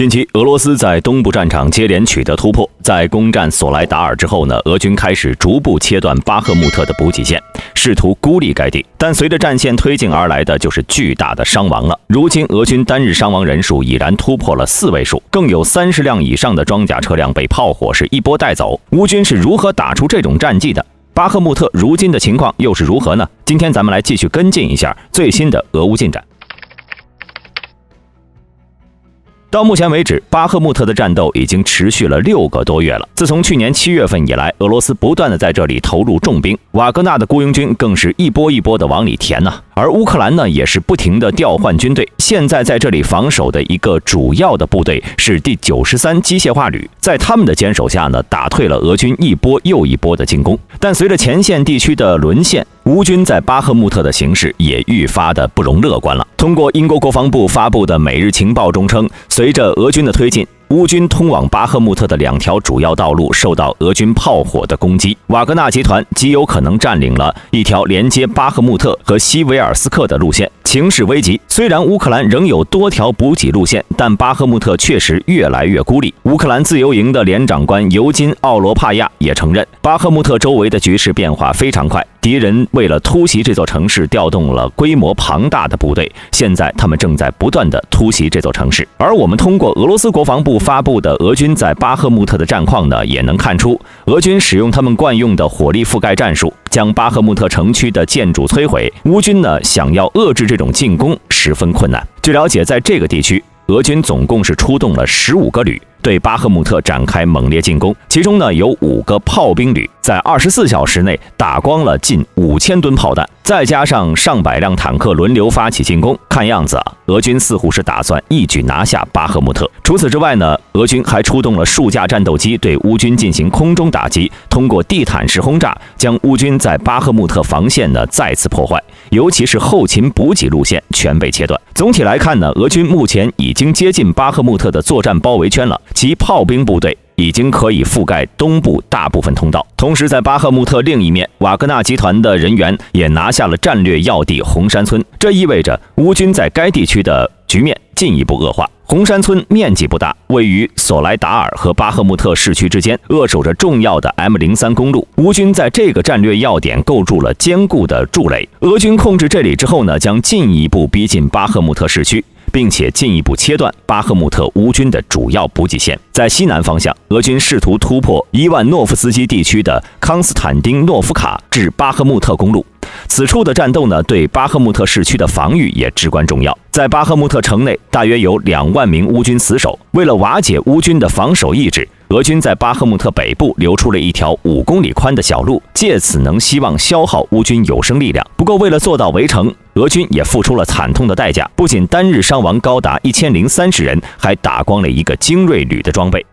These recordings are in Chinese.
近期，俄罗斯在东部战场接连取得突破，在攻占索莱达尔之后呢，俄军开始逐步切断巴赫穆特的补给线，试图孤立该地。但随着战线推进而来的就是巨大的伤亡了。如今，俄军单日伤亡人数已然突破了4位数，更有30辆以上的装甲车辆被炮火是一波带走。乌军是如何打出这种战绩的？巴赫穆特如今的情况又是如何呢？今天咱们来继续跟进一下最新的俄乌进展。到目前为止，巴赫穆特的战斗已经持续了6个多月了。自从去年7月份以来，俄罗斯不断的在这里投入重兵，瓦格纳的雇佣军更是一波一波的往里填呢。而乌克兰呢，也是不停的调换军队。现在在这里防守的一个主要的部队是第93机械化旅，在他们的坚守下呢，打退了俄军一波又一波的进攻。但随着前线地区的沦陷，乌军在巴赫穆特的形势也愈发的不容乐观了。通过英国国防部发布的每日情报中称，随着俄军的推进，乌军通往巴赫穆特的2条主要道路受到俄军炮火的攻击，瓦格纳集团极有可能占领了一条连接巴赫穆特和西维尔斯克的路线，情势危急。虽然乌克兰仍有多条补给路线，但巴赫穆特确实越来越孤立。乌克兰自由营的连长官尤金·奥罗帕亚也承认，巴赫穆特周围的局势变化非常快，敌人为了突袭这座城市调动了规模庞大的部队，现在他们正在不断的突袭这座城市。而我们通过俄罗斯国防部发布的俄军在巴赫穆特的战况呢，也能看出俄军使用他们惯用的火力覆盖战术，将巴赫穆特城区的建筑摧毁。乌军呢，想要遏制这种进攻十分困难。据了解，在这个地区，俄军总共是出动了15个旅，对巴赫穆特展开猛烈进攻，其中呢有5个炮兵旅，在24小时内打光了近5000吨炮弹，再加上上百辆坦克轮流发起进攻，看样子俄军似乎是打算一举拿下巴赫穆特。除此之外呢，俄军还出动了数架战斗机对乌军进行空中打击，通过地毯式轰炸将乌军在巴赫穆特防线呢再次破坏，尤其是后勤补给路线全被切断。总体来看呢，俄军目前已经接近巴赫穆特的作战包围圈了，其炮兵部队已经可以覆盖东部大部分通道。同时在巴赫穆特另一面，瓦格纳集团的人员也拿下了战略要地红山村，这意味着乌军在该地区的局面进一步恶化。红山村面积不大，位于索莱达尔和巴赫穆特市区之间，扼守着重要的 M03 公路。乌军在这个战略要点构筑了坚固的筑垒。俄军控制这里之后呢，将进一步逼近巴赫穆特市区，并且进一步切断巴赫穆特乌军的主要补给线。在西南方向，俄军试图突破伊万诺夫斯基地区的康斯坦丁诺夫卡至巴赫穆特公路。此处的战斗呢，对巴赫穆特市区的防御也至关重要。在巴赫穆特城内，大约有2万名乌军死守。为了瓦解乌军的防守意志，俄军在巴赫穆特北部留出了一条5公里宽的小路，借此能希望消耗乌军有生力量。不过，为了做到围城，俄军也付出了惨痛的代价，不仅单日伤亡高达1030人，还打光了一个精锐旅的装备。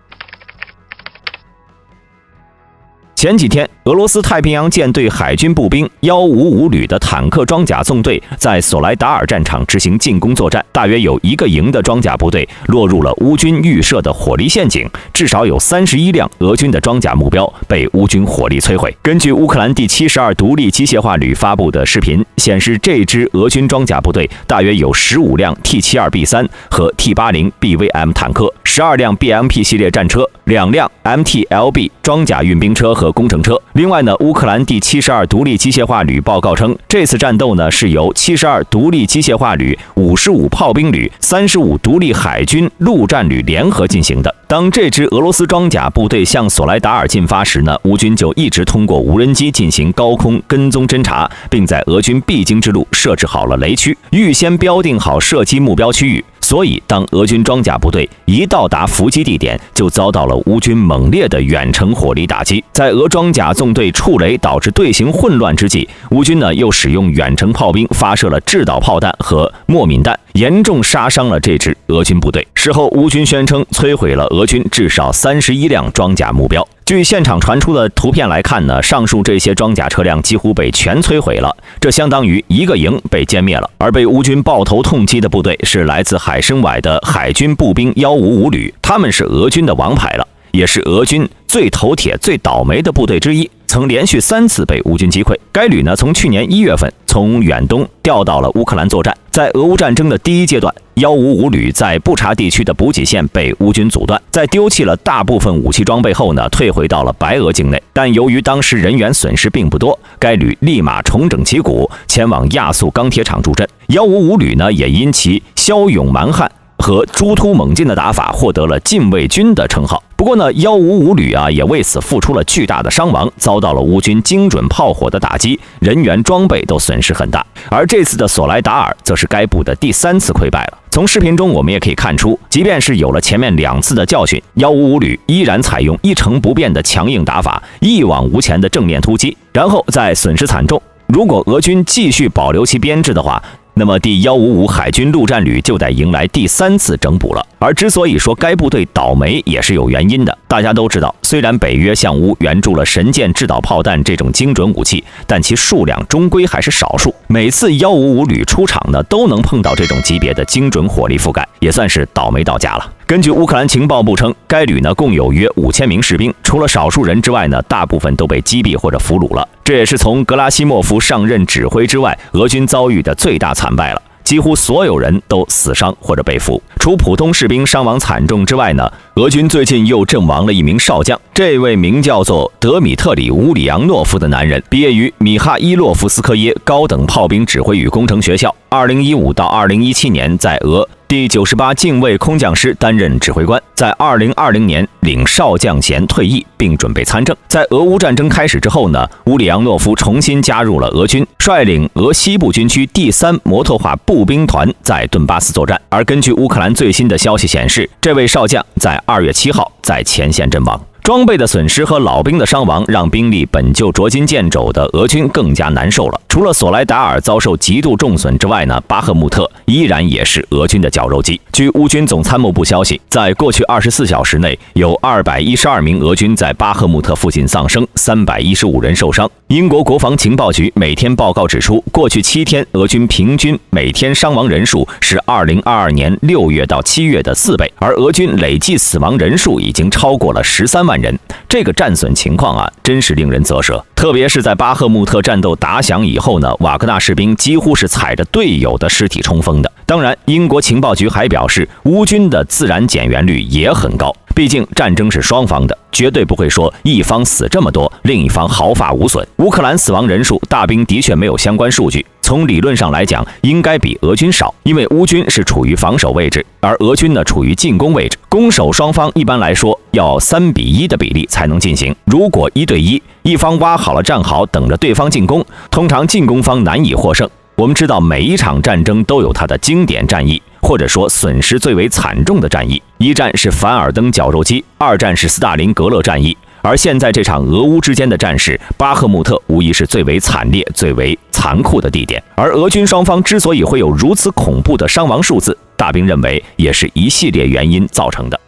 前几天，俄罗斯太平洋舰队海军步兵155旅的坦克装甲纵队在索莱达尔战场执行进攻作战，大约有1个营的装甲部队落入了乌军预设的火力陷阱，至少有31辆俄军的装甲目标被乌军火力摧毁。根据乌克兰第72独立机械化旅发布的视频显示，这支俄军装甲部队大约有15辆 T72B3 和 T80BVM 坦克，12辆 BMP 系列战车，2辆 MTLB 装甲运兵车和工程车。另外呢，乌克兰第72独立机械化旅报告称，这次战斗呢是由72独立机械化旅、55炮兵旅、35独立海军陆战旅联合进行的。当这支俄罗斯装甲部队向索莱达尔进发时呢，乌军就一直通过无人机进行高空跟踪侦察，并在俄军必经之路设置好了雷区，预先标定好射击目标区域。所以当俄军装甲部队一到达伏击地点，就遭到了乌军猛烈的远程火力打击。在俄装甲纵队触雷导致队形混乱之际，乌军呢又使用远程炮兵发射了制导炮弹和莫敏弹，严重杀伤了这支俄军部队。事后乌军宣称摧毁了俄军至少31辆装甲目标。据现场传出的图片来看呢，上述这些装甲车辆几乎被全摧毁了，这相当于1个营被歼灭了。而被乌军爆头痛击的部队是来自海参崴的海军步兵155旅，他们是俄军的王牌了，也是俄军最头铁最倒霉的部队之一。曾连续3次被乌军击溃。该旅呢，从去年1月份从远东调到了乌克兰作战。在俄乌战争的第一阶段，155旅在布查地区的补给线被乌军阻断，在丢弃了大部分武器装备后呢，退回到了白俄境内。但由于当时人员损失并不多，该旅立马重整旗鼓，前往亚速钢铁厂助阵。155旅呢，也因其骁勇蛮悍和诸突猛进的打法获得了禁卫军的称号。不过呢，155旅也为此付出了巨大的伤亡，遭到了乌军精准炮火的打击，人员装备都损失很大。而这次的索莱达尔则是该部的第3次溃败了。从视频中我们也可以看出，即便是有了前面2次的教训，155旅依然采用一成不变的强硬打法，一往无前的正面突击，然后再损失惨重。如果俄军继续保留其编制的话，那么第155海军陆战旅就得迎来第3次整补了。而之所以说该部队倒霉，也是有原因的。大家都知道，虽然北约向乌援助了神剑制导炮弹这种精准武器，但其数量终归还是少数。每次155旅出场呢，都能碰到这种级别的精准火力覆盖，也算是倒霉到家了。根据乌克兰情报部称，该旅呢共有约5000名士兵，除了少数人之外呢，大部分都被击毙或者俘虏了。这也是从格拉西莫夫上任指挥之外，俄军遭遇的最大惨败了。几乎所有人都死伤或者被俘。除普通士兵伤亡惨重之外呢，俄军最近又阵亡了一名少将。这位名叫做德米特里·乌里扬诺夫的男人，毕业于米哈伊洛夫斯科耶高等炮兵指挥与工程学校。2015到2017年在俄第98近卫空降师担任指挥官，在2020年领少将衔退役，并准备参政。在俄乌战争开始之后呢，乌里扬诺夫重新加入了俄军，率领俄西部军区第3摩托化步兵团在顿巴斯作战。而根据乌克兰最新的消息显示，这位少将在2月7号在前线阵亡。装备的损失和老兵的伤亡让兵力本就捉襟见肘的俄军更加难受了。除了索莱达尔遭受极度重损之外呢，巴赫穆特依然也是俄军的绞肉机。据乌军总参谋部消息，在过去24小时内，有212名俄军在巴赫穆特附近丧生，315人受伤。英国国防情报局每天报告指出，过去7天俄军平均每天伤亡人数是2022年6月到7月的4倍，而俄军累计死亡人数已经超过了13万人。这个战损情况真是令人啧舌。特别是在巴赫穆特战斗打响以后呢，瓦格纳士兵几乎是踩着队友的尸体冲锋的。当然，英国情报局还表示，乌军的自然减员率也很高，毕竟战争是双方的，绝对不会说一方死这么多，另一方毫发无损。乌克兰死亡人数，大兵的确没有相关数据，从理论上来讲，应该比俄军少，因为乌军是处于防守位置，而俄军呢处于进攻位置。攻守双方一般来说要3:1的比例才能进行。如果1对1，一方挖好了站好，等着对方进攻，通常进攻方难以获胜。我们知道每一场战争都有它的经典战役，或者说损失最为惨重的战役。一战是凡尔登绞肉机，2战是斯大林格勒战役。而现在这场俄乌之间的战事，巴赫穆特无疑是最为惨烈、最为残酷的地点。而俄军双方之所以会有如此恐怖的伤亡数字，大兵认为也是一系列原因造成的。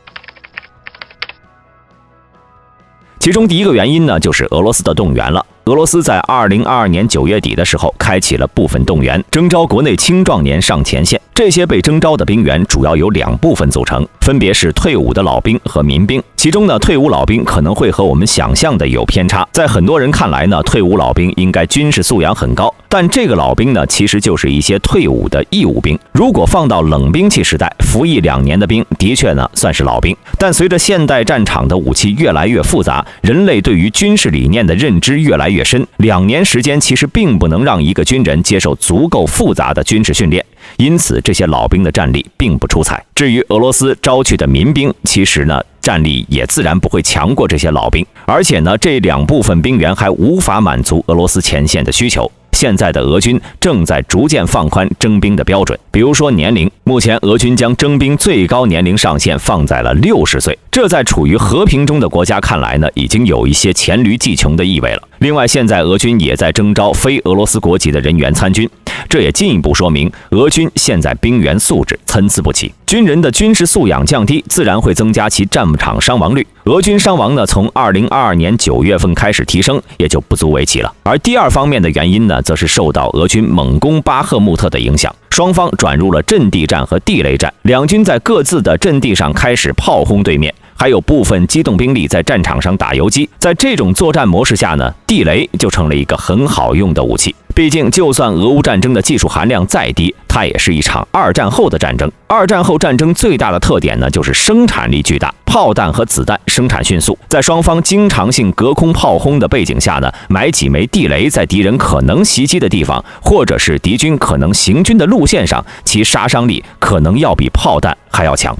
其中第一个原因呢，就是俄罗斯的动员了。俄罗斯在2022年9月底的时候开启了部分动员，征召国内青壮年上前线。这些被征召的兵员主要由2部分组成，分别是退伍的老兵和民兵。其中呢，退伍老兵可能会和我们想象的有偏差。在很多人看来呢，退伍老兵应该军事素养很高，但这个老兵呢，其实就是一些退伍的义务兵。如果放到冷兵器时代，服役2年的兵的确呢算是老兵。但随着现代战场的武器越来越复杂，人类对于军事理念的认知越来越深，2年时间其实并不能让一个军人接受足够复杂的军事训练，因此这些老兵的战力并不出彩。至于俄罗斯招去的民兵，其实呢战力也自然不会强过这些老兵，而且呢这2部分兵员还无法满足俄罗斯前线的需求。现在的俄军正在逐渐放宽征兵的标准，比如说年龄，目前俄军将征兵最高年龄上限放在了60岁，这在处于和平中的国家看来呢，已经有一些黔驴技穷的意味了。另外，现在俄军也在征召非俄罗斯国籍的人员参军，这也进一步说明俄军现在兵员素质参差不齐。军人的军事素养降低，自然会增加其战场伤亡率。俄军伤亡呢，从2022年9月份开始提升，也就不足为奇了。而第2方面的原因呢，则是受到俄军猛攻巴赫穆特的影响，双方转入了阵地战和地雷战，两军在各自的阵地上开始炮轰对面。还有部分机动兵力在战场上打游击。在这种作战模式下呢，地雷就成了一个很好用的武器。毕竟，就算俄乌战争的技术含量再低，它也是一场二战后的战争。二战后战争最大的特点呢，就是生产力巨大，炮弹和子弹生产迅速。在双方经常性隔空炮轰的背景下呢，埋几枚地雷在敌人可能袭击的地方，或者是敌军可能行军的路线上，其杀伤力可能要比炮弹还要强。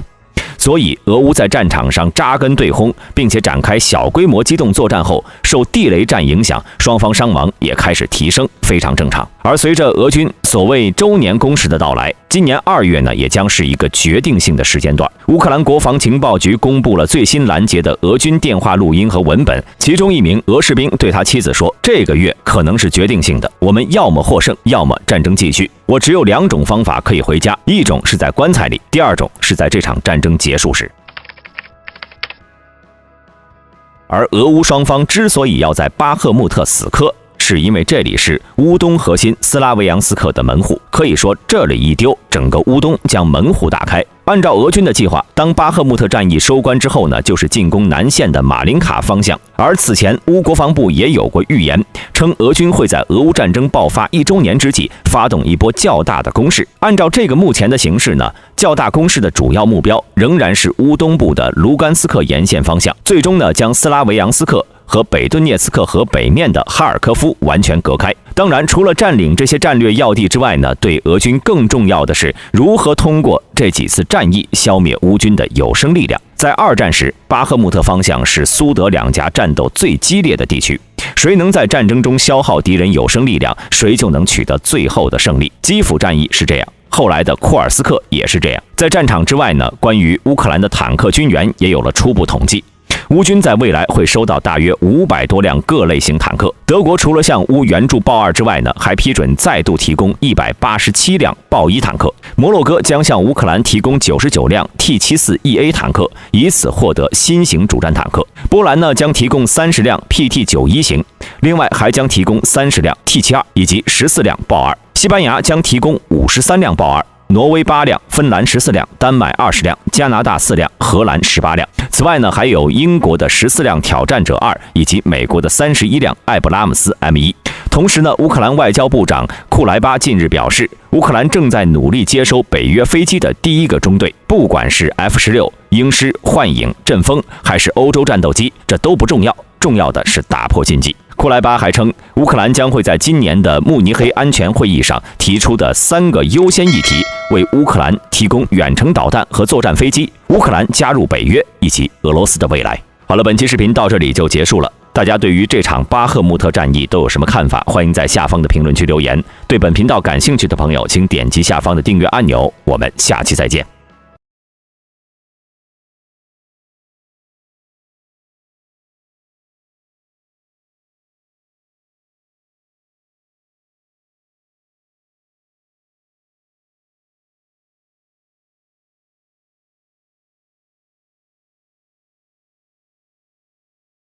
所以，俄乌在战场上扎根对轰，并且展开小规模机动作战后，受地雷战影响，双方伤亡也开始提升，非常正常。而随着俄军所谓周年攻势的到来，今年2月呢，也将是一个决定性的时间段。乌克兰国防情报局公布了最新拦截的俄军电话录音和文本，其中一名俄士兵对他妻子说：“这个月可能是决定性的，我们要么获胜，要么战争继续。我只有2种方法可以回家，一种是在棺材里，第二种是在这场战争结束时。”而俄乌双方之所以要在巴赫穆特死磕，是因为这里是乌东核心斯拉维扬斯克的门户，可以说这里一丢，整个乌东将门户打开。按照俄军的计划，当巴赫穆特战役收官之后呢，就是进攻南线的马林卡方向。而此前乌国防部也有过预言，称俄军会在俄乌战争爆发1周年之际发动一波较大的攻势。按照这个目前的形势呢，较大攻势的主要目标仍然是乌东部的卢甘斯克沿线方向，最终呢将斯拉维扬斯克和北顿涅茨克河北面的哈尔科夫完全隔开。当然，除了占领这些战略要地之外呢，对俄军更重要的是如何通过这几次战役消灭乌军的有生力量。在二战时，巴赫穆特方向是苏德两家战斗最激烈的地区，谁能在战争中消耗敌人有生力量，谁就能取得最后的胜利。基辅战役是这样，后来的库尔斯克也是这样。在战场之外呢，关于乌克兰的坦克军援也有了初步统计。乌军在未来会收到大约500多辆各类型坦克。德国除了向乌援助豹2之外呢，还批准再度提供187辆豹1坦克。摩洛哥将向乌克兰提供99辆 T74EA 坦克，以此获得新型主战坦克。波兰呢将提供30辆 PT91型，另外还将提供30辆 T72以及14辆豹2。西班牙将提供53辆豹2。挪威8辆，芬兰14辆，丹麦20辆，加拿大4辆，荷兰18辆。此外呢，还有英国的14辆挑战者2，以及美国的31辆艾布拉姆斯 M1。同时呢，乌克兰外交部长库莱巴近日表示，乌克兰正在努力接收北约飞机的第一个中队，不管是 F-16、鹰狮、幻影、阵风，还是欧洲战斗机，这都不重要，重要的是打破禁忌。库莱巴还称，乌克兰将会在今年的慕尼黑安全会议上提出的3个优先议题，为乌克兰提供远程导弹和作战飞机，乌克兰加入北约以及俄罗斯的未来。好了，本期视频到这里就结束了。大家对于这场巴赫穆特战役都有什么看法？欢迎在下方的评论区留言。对本频道感兴趣的朋友，请点击下方的订阅按钮。我们下期再见。